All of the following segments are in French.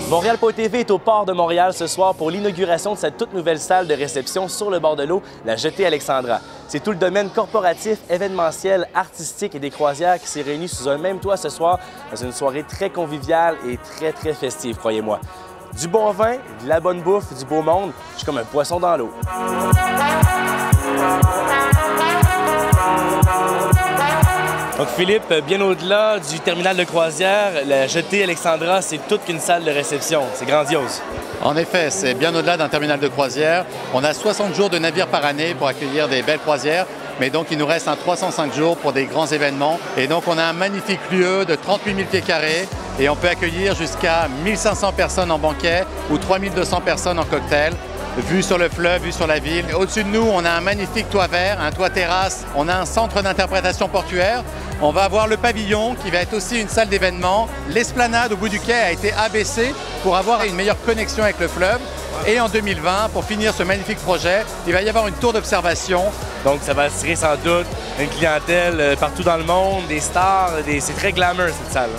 Montréal.tv est au port de Montréal ce soir pour l'inauguration de cette toute nouvelle salle de réception sur le bord de l'eau, la Jetée Alexandra. C'est tout le domaine corporatif, événementiel, artistique et des croisières qui s'est réuni sous un même toit ce soir dans une soirée très conviviale et très festive, croyez-moi. Du bon vin, de la bonne bouffe, du beau monde, je suis comme un poisson dans l'eau. Donc Philippe, bien au-delà du terminal de croisière, la Jetée Alexandra, c'est toute qu'une salle de réception. C'est grandiose. En effet, c'est bien au-delà d'un terminal de croisière. On a 60 jours de navire par année pour accueillir des belles croisières, mais donc il nous reste un 305 jours pour des grands événements. Et donc on a un magnifique lieu de 38 000 pieds carrés et on peut accueillir jusqu'à 1500 personnes en banquet ou 3200 personnes en cocktail. Vue sur le fleuve, vue sur la ville. Au-dessus de nous, on a un magnifique toit vert, un toit terrasse. On a un centre d'interprétation portuaire. On va avoir le pavillon qui va être aussi une salle d'événement. L'esplanade au bout du quai a été abaissée pour avoir une meilleure connexion avec le fleuve. Et en 2020, pour finir ce magnifique projet, il va y avoir une tour d'observation. Donc ça va attirer sans doute une clientèle partout dans le monde, des stars, c'est très glamour cette salle.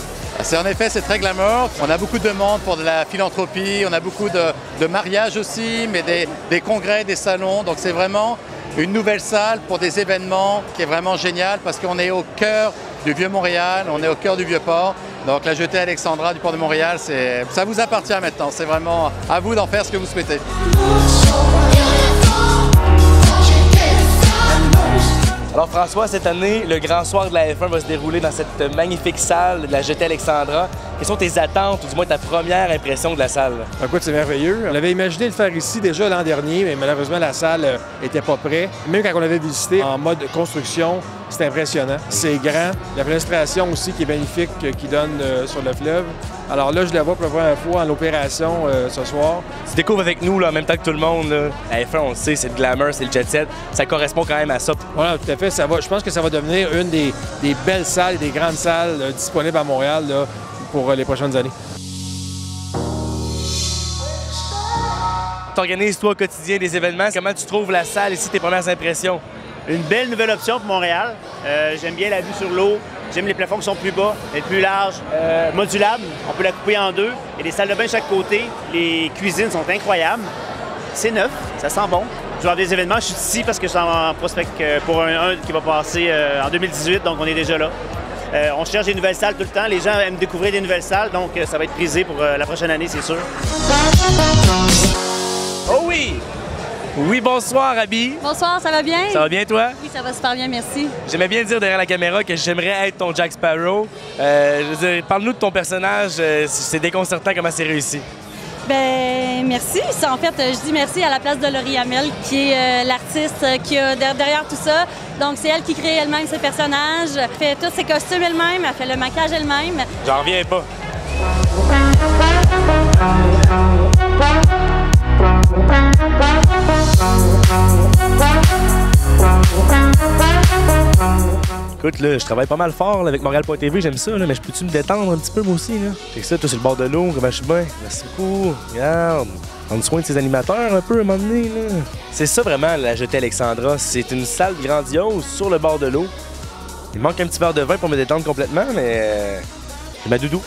En effet, c'est très glamour. On a beaucoup de demandes pour de la philanthropie, on a beaucoup de mariages aussi, mais des congrès, des salons. Donc c'est vraiment une nouvelle salle pour des événements qui est vraiment génial parce qu'on est au cœur du Vieux-Montréal, on est au cœur du Vieux-Port. Donc la Jetée Alexandra du port de Montréal, ça vous appartient maintenant. C'est vraiment à vous d'en faire ce que vous souhaitez. Alors François, cette année, le grand soir de la F1 va se dérouler dans cette magnifique salle de la Jetée Alexandra. Quelles sont tes attentes, ou du moins ta première impression de la salle? Écoute, c'est merveilleux. On avait imaginé le faire ici déjà l'an dernier, mais malheureusement, la salle n'était pas prête. Même quand on l'avait visité en mode construction, c'est impressionnant. C'est grand. La fenestration aussi qui est magnifique, qui donne sur le fleuve. Alors là, je la vois pour la première fois en opération ce soir. Tu découvres avec nous, là, en même temps que tout le monde. Là. La F1, on le sait, c'est le glamour, c'est le jet set. Ça correspond quand même à ça. Voilà, tout à fait. Je pense que ça va devenir une des belles salles et des grandes salles disponibles à Montréal là, pour les prochaines années. Tu organises, toi, au quotidien des événements. Comment tu trouves la salle ici, tes premières impressions? Une belle nouvelle option pour Montréal. J'aime bien la vue sur l'eau. J'aime les plafonds qui sont plus bas, être plus larges, modulables. On peut la couper en deux. Il y a des salles de bain de chaque côté. Les cuisines sont incroyables. C'est neuf, ça sent bon. Je vais avoir des événements. Je suis ici parce que je suis en prospect pour un qui va passer en 2018, donc on est déjà là. On cherche des nouvelles salles tout le temps. Les gens aiment découvrir des nouvelles salles, donc ça va être prisé pour la prochaine année, c'est sûr. Oh oui! Oui, bonsoir, Abby. Bonsoir, ça va bien? Ça va bien, toi? Oui, ça va super bien, merci. J'aimais bien dire derrière la caméra que j'aimerais être ton Jack Sparrow. Je veux dire, parle-nous de ton personnage. C'est déconcertant comment c'est réussi. Ben merci. En fait, je dis merci à la place de Laurie Hamel, qui est l'artiste qui a derrière tout ça. Donc, c'est elle qui crée elle-même ses personnages, fait tous ses costumes elle-même, elle fait le maquillage elle-même. J'en reviens pas. Écoute, là, je travaille pas mal fort là, avec Montréal.tv, j'aime ça, là, mais je peux-tu me détendre un petit peu moi aussi? Là? Fait que ça, toi, sur le bord de l'eau, comment je suis bien? Merci beaucoup. Regarde, prendre soin de ces animateurs un peu à un moment donné. Là. C'est ça vraiment, la Jetée Alexandra. C'est une salle grandiose sur le bord de l'eau. Il manque un petit verre de vin pour me détendre complètement, mais j'ai ma doudou.